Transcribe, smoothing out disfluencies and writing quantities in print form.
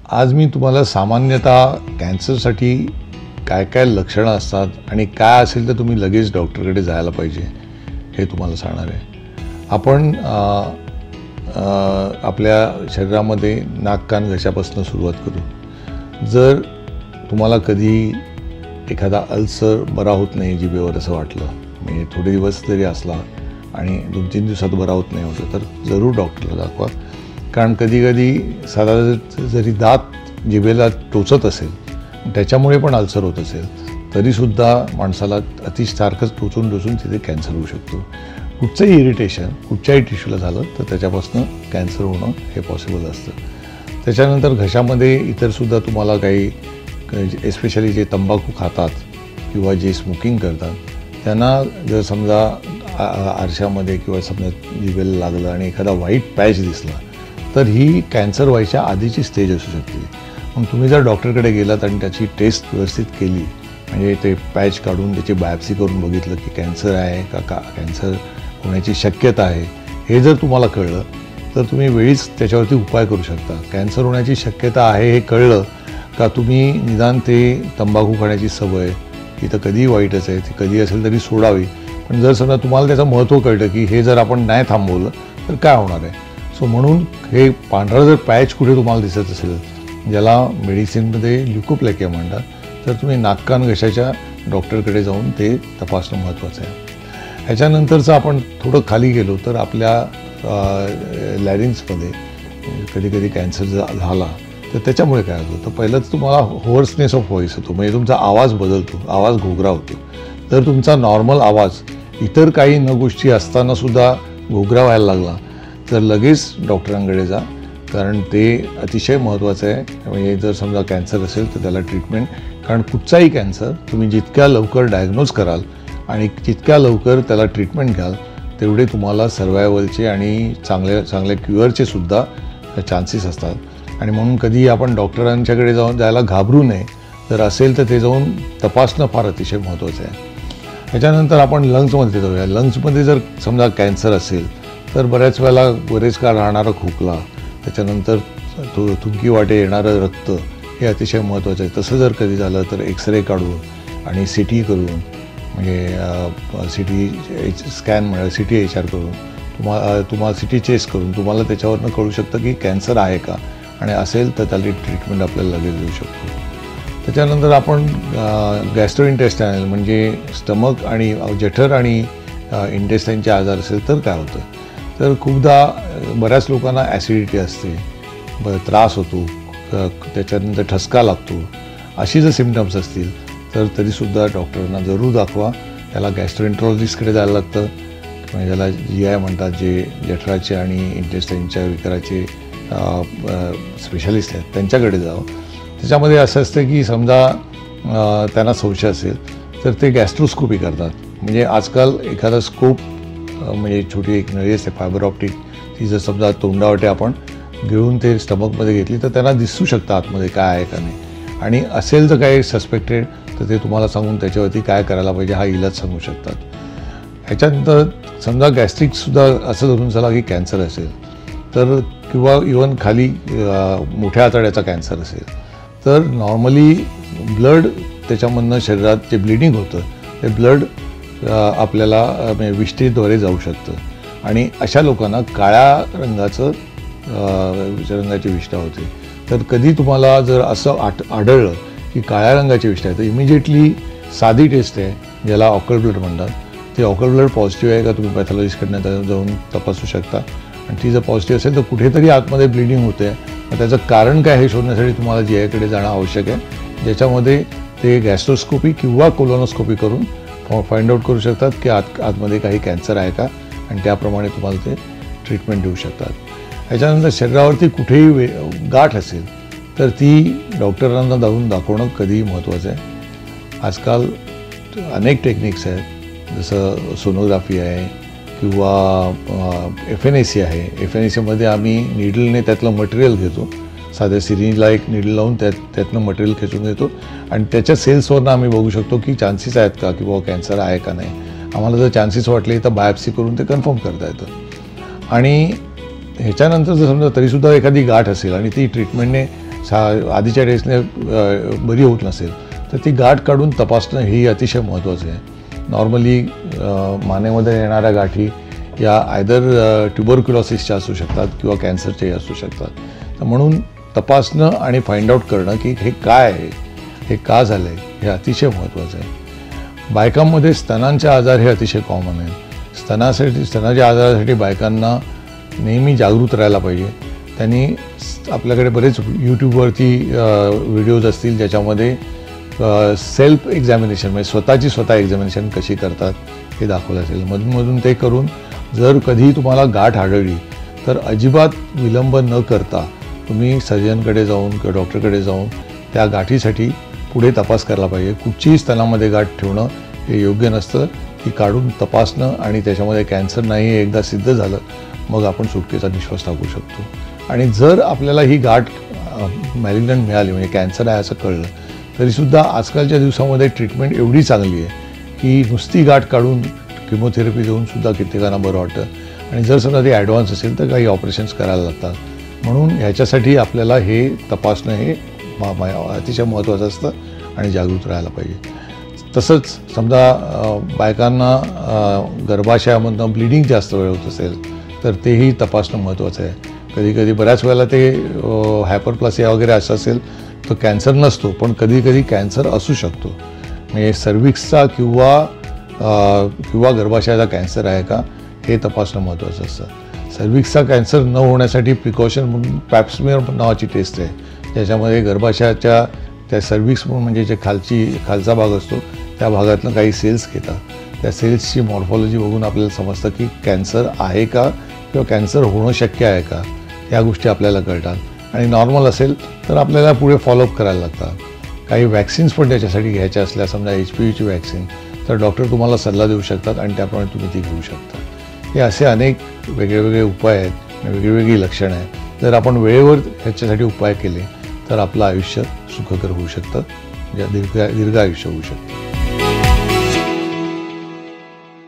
आज मी तुम्हाला सामान्यतः कॅन्सरसाठी काय काय लक्षणं असतात आणि काय असेल तर तुम्ही लगेच डॉक्टरकडे जायला पाहिजे हे तुम्हाला सांगणार आहे. आपण आपल्या शरीरामध्ये नाक कान घशापासून सुरुवात करू. जर तुम्हाला कधी एखादा अल्सर बरा होत नाही जिभेवर असं वाटलं, म्हणजे थोडे दिवस जरी असला आणि 2-3 दिवसात बरा होत नाही होतं, तर जरूर डॉक्टरला दाखवा. कारण कधीकधी साधा जरी दात जिभेला टोचत असेल, त्याच्यामुळे पण अल्सर होत असेल, तरीसुद्धा माणसाला सारखंच टोचून तिथे कॅन्सर होऊ शकतो. कुठचंही इरिटेशन कुठच्याही टिश्यूला झालं तर त्याच्यापासून कॅन्सर होणं हे पॉसिबल असतं. त्याच्यानंतर घशामध्ये इतरसुद्धा तुम्हाला काही, एस्पेशली जे तंबाखू खातात किंवा जे स्मोकिंग करतात, त्यांना जर समजा आरशामध्ये किंवा समजा जिभेला लागलं आणि एखादा व्हाईट पॅच दिसला तर ही कॅन्सर व्हायच्या आधीची स्टेज असू शकते. मग तुम्ही जर डॉक्टरकडे गेलात आणि त्याची टेस्ट व्यवस्थित केली, म्हणजे ते पॅच काढून त्याची बायोप्सी करून बघितलं की कॅन्सर आहे का कॅन्सर होण्याची शक्यता आहे, हे जर तुम्हाला कळलं तर तुम्ही वेळीच त्याच्यावरती उपाय करू शकता. कॅन्सर होण्याची शक्यता आहे हे कळलं का तुम्ही निदान ते तंबाखू खाण्याची सवय ही तर कधीही वाईटच आहे, ती कधी असेल तरी सोडावी. पण जर समजा तुम्हाला त्याचं महत्त्व कळतं की हे जर आपण नाही थांबवलं तर काय होणार आहे, सो म्हणून हे पांढरा जर पॅच कुठे तुम्हाला दिसत असेल, ज्याला मेडिसिनमध्ये ल्युकोप्लेकिया म्हणतात, तर तुम्ही नाक कान घशाच्या डॉक्टरकडे जाऊन ते तपासणं महत्त्वाचं आहे. ह्याच्यानंतरचं आपण थोडं खाली गेलो तर आपल्या लॅरिंग्समध्ये कधी कॅन्सर झाला तर त्याच्यामुळे काय होतं, तर पहिलंच तुम्हाला होअर्सनेस ऑफ व्हॉईस होतो, म्हणजे तुमचा आवाज बदलतो, आवाज घोगरा होतो. तर तुमचा नॉर्मल आवाज इतर काही न गोष्टी असतानासुद्धा घोगरा व्हायला लागला तर लगेच डॉक्टरांकडे जा, कारण ते अतिशय महत्त्वाचं आहे. म्हणजे जर समजा कॅन्सर असेल तर त्याला ट्रीटमेंट, कारण कुठचाही कॅन्सर तुम्ही जितक्या लवकर डायग्नोज कराल आणि जितक्या लवकर त्याला ट्रीटमेंट घ्याल, तेवढे तुम्हाला सर्वायवलचे आणि चांगल्या क्युअरचे सुद्धा चान्सेस असतात. आणि म्हणून कधी आपण डॉक्टरांच्याकडे जायला घाबरू नये. जर असेल तर ते जाऊन तपासणं फार अतिशय महत्त्वाचं आहे. ह्याच्यानंतर आपण लंग्समध्ये जाऊया. लंग्समध्ये जर समजा कॅन्सर असेल तर बऱ्याच वेळेला बरेच काळ राहणारा खोकला, त्याच्यानंतर थुंकी वाटे येणारं रक्त हे अतिशय महत्त्वाचं आहे. तसं जर कधी झालं तर एक्सरे काढून आणि CT करून, म्हणजे CT स्कॅन म्हणा, CT HR करून तुम्हाला CT चेस्ट करून तुम्हाला त्याच्यावरनं कळू शकतं की कॅन्सर आहे का, आणि असेल तर त्याला ट्रीटमेंट आपल्याला लगेच देऊ शकतो. त्याच्यानंतर आपण गॅस्ट्रोइंटेस्टायनल म्हणजे स्टमक आणि जठर आणि इंटेस्टाईनचे आजार असेल तर काय होतं, तर खूपदा बऱ्याच लोकांना ॲसिडिटी असते, त्रास होतो, त्याच्यानंतर ठसका लागतो. अशी जर सिम्पटम्स असतील तर तरीसुद्धा डॉक्टरांना जरूर दाखवा. त्याला गॅस्ट्रोएंट्रोलॉजिस्टकडे जायला लागतं, म्हणजे ज्याला GI म्हणतात, जे जठराचे आणि इंटेस्टाईनच्या विकाराचे स्पेशालिस्ट आहेत, त्यांच्याकडे जावं. त्याच्यामध्ये असं असतं की समजा त्यांना संशय असेल तर ते गॅस्ट्रोस्कोपी करतात. म्हणजे आजकाल एखादा स्कोप, म्हणजे छोटी एक नळी असते फायबर ऑप्टिक, ती जर समजा तोंडावाटे आपण घेऊन ते स्टमकमध्ये घेतली तर त्यांना दिसू शकतं आतमध्ये काय आहे का नाही, आणि असेल तर काही सस्पेक्टेड तर ते तुम्हाला सांगून त्याच्यावरती काय करायला पाहिजे हा इलाज सांगू शकतात. ह्याच्यानंतर समजा गॅस्ट्रिकसुद्धा असं धरून चला की कॅन्सर असेल तर, किंवा इवन खाली मोठ्या आतड्याचा कॅन्सर असेल तर नॉर्मली ब्लड त्याच्यामधनं शरीरात जे ब्लिडिंग होतं ते ब्लड आपल्याला विष्ठेद्वारे जाऊ शकतं, आणि अशा लोकांना काळ्या रंगाची विष्ठा होते. तर कधी तुम्हाला जर असं आढळलं की काळ्या रंगाची विष्ठा आहे तर इमिजिएटली साधी टेस्ट आहे, ज्याला ऑकल ब्लड म्हणतात, ते ऑकल ब्लड पॉझिटिव्ह आहे का तुम्ही पॅथॉलॉजिस्टकडनं जाऊन तपासू शकता. आणि ती जर पॉझिटिव्ह असेल तर कुठेतरी आतमध्ये ब्लिडिंग होते, मग त्याचं कारण काय हे शोधण्यासाठी तुम्हाला GIकडे जाणं आवश्यक आहे, ज्याच्यामध्ये ते गॅस्ट्रोस्कोपी किंवा कोलोनोस्कोपी करून फाइंड आउट करू शकतात की आतमध्ये काही कॅन्सर आहे का, आणि त्याप्रमाणे तुम्हाला ते ट्रीटमेंट देऊ शकतात. ह्याच्यानंतर शरीरावरती कुठेही गाठ असेल तर ती डॉक्टरांना जाऊन दाखवणं कधीही महत्त्वाचं आहे. आजकाल अनेक टेक्निक्स आहेत, जसं सोनोग्राफी आहे किंवा FNAC आहे. FNACमध्ये आम्ही निडलने त्यातलं मटेरियल घेतो, साध्या सिरिंजला एक निडल लावून त्यातनं मटेरियल खेचून घेतो, आणि त्याच्या सेल्सवरनं आम्ही बघू शकतो की चान्सेस आहेत का की बाबा कॅन्सर आहे का नाही. आम्हाला जर चान्सेस वाटले तर बायोप्सी करून ते कन्फर्म करता येतं. आणि ह्याच्यानंतर जर समजा तरीसुद्धा एखादी गाठ असेल आणि ती ट्रीटमेंटने आधीच्या टेस्टने बरी होत नसेल तर ती गाठ काढून तपासणं ही अतिशय महत्त्वाचं आहे. नॉर्मली मानेमध्ये येणाऱ्या गाठी या आयदर ट्युबरक्युलोसिसच्या असू शकतात किंवा कॅन्सरच्याही असू शकतात. तर म्हणून तपासणं आणि फाइंड आउट करणं की हे काय आहे, हे का झालं आहे, हे अतिशय महत्त्वाचं आहे. बायकांमध्ये स्तनांचे आजार हे अतिशय कॉमन आहेत. स्तनाच्या आजारासाठी बायकांना नेहमी जागृत राहायला पाहिजे. त्यांनी आपल्याकडे बरेच यूट्यूबवरती व्हिडिओज असतील ज्याच्यामध्ये सेल्फ एक्झामिनेशन म्हणजे स्वतः एक्झामिनेशन कशी करतात हे दाखवलं असेल. मधून ते करून जर कधी तुम्हाला गाठ आढळली तर अजिबात विलंब न करता तुम्ही सर्जनकडे जाऊन किंवा डॉक्टरकडे जाऊन त्या गाठीसाठी पुढे तपास करायला पाहिजे. कुठचीही स्तनामध्ये गाठ ठेवणं हे योग्य नसतं. ती काढून तपासणं आणि त्याच्यामध्ये कॅन्सर नाही हे एकदा सिद्ध झालं मग आपण सुटकेचा निश्वास टाकू शकतो. आणि जर आपल्याला ही गाठ मॅलिग्नंट मिळाली म्हणजे कॅन्सर आहे असं कळलं तरीसुद्धा आजकालच्या दिवसामध्ये ट्रीटमेंट एवढी चांगली आहे की नुसती गाठ काढून किमोथेरपी देऊन सुद्धा कित्येकांना बरं वाटतं. आणि जर समजा ते ॲडव्हान्स असेल तर काही ऑपरेशन्स करायला लागतात. म्हणून ह्याच्यासाठी आपल्याला हे तपासणं हे अतिशय महत्त्वाचं असतं आणि जागृत राहायला पाहिजे. तसंच समजा बायकांना गर्भाशयामधनं ब्लिडिंग जास्त वेळ होत असेल तर तेही तपासणं महत्त्वाचं आहे. कधी बऱ्याच वेळेला ते हायपरप्लासिया वगैरे असं असेल तर कॅन्सर नसतो पण कधी कॅन्सर असू शकतो. म्हणजे सर्विक्सचा किंवा गर्भाशयाचा कॅन्सर आहे का हे तपासणं महत्त्वाचं असतं. सर्विक्सचा कॅन्सर न होण्यासाठी प्रिकॉशन म्हणून पॅप्समियर नावाची टेस्ट आहे ज्याच्यामध्ये गर्भाशयाच्या त्या सर्विक्स म्हणजे जे खालचा भाग असतो त्या भागातनं काही सेल्स घेतात. त्या सेल्सची मॉर्फॉलॉजी बघून आपल्याला समजतं की कॅन्सर आहे का किंवा कॅन्सर होणं शक्य आहे का या गोष्टी आपल्याला कळतात. आणि नॉर्मल असेल तर आपल्याला पुढे फॉलोअप करायला लागतात. काही वॅक्सिन्स पण त्याच्यासाठी घ्यायच्या असल्या समजा HPVची वॅक्सिन तर डॉक्टर तुम्हाला सल्ला देऊ शकतात आणि त्याप्रमाणे तुम्ही ती घेऊ शकता. हे असे अनेक वेगळे उपाय आहेत, वेगवेगळी लक्षणं आहेत. जर आपण वेळेवर ह्याच्यासाठी उपाय केले तर आपलं आयुष्य सुखकर होऊ शकतं, दीर्घ आयुष्य होऊ शकतं.